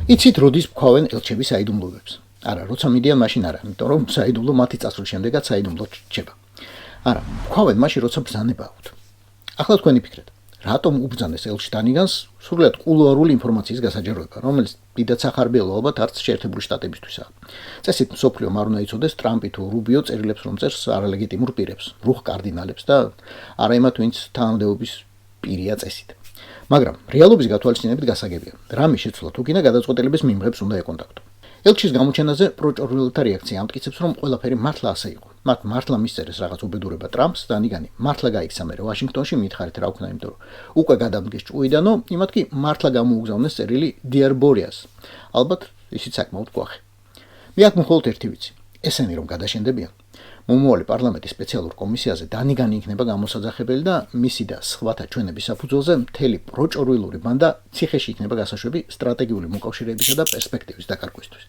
იცით, როდის ვქავენ ელჩები საიდუმლოებს? არა, როცა მიდიან მაშინ არა, იმიტომ რომ საიდუმლო მათი წასვლის შემდეგაც საიდუმლო რჩება. არა, ვქავენ მაშინ, როცა ბრძანება აქვთ. ახლა თქვენი ფიქრეთ, რატომ უბრძანეს ელჩი დანიგანს სრულად კულუარული ინფორმაციის გასაჯაროება, რომელიც დიდად სახარბიელო ალბათ არც შეერთებული შტატებისთვისაა. წესით მსოფლიომ არ უნდა იცოდეს ტრამპი თუ რუბიო წერილებს რომ წერს არალეგიტიმურ პირებს, რუხ კარდინალებს და არა იმათ, ვინც თანამდებობის პირია წესით. მაგრამ რეალობის გათვალისწინებით გასაგებია, რამის შეცვლა თუ კიდე გადაწყვეტილების მიმღებს უნდა ეკონტაქტო. ელჩის გამოჩენაზე პროჭორვილთა რეაქცია ამტკიცებს, რომ ყველაფერი მართლა ასე იყო. მათ მართლა მისწერეს რაღაც უბედურება ტრამპს, დანიგანი მართლა გაიქცა მერე ვაშინგტონში, მითხარით რა ვქნა, იმიტომ რომ უკვე გადამდგეს ჭუიდანო, იმათ კი მართლა გამოუგზავნეს წერილი Dear Boreas. ალბათ ისიც საკმაოდ გვახი. მე აქ მხოლოდ ერთი ვიცი, ესენი რომ გადაშენდებიან, მომავალი პარლამენტის სპეციალურ კომისიაზე დანიგანი იქნება გამოსაძახებელი და მისი და სხვათა ჩვენების საფუძველზე მთელი პროჭორვილური ბანდა ციხეში იქნება გასაშვები სტრატეგიული მოკავშირეებისა და პერსპექტივის დაკარგვისთვის.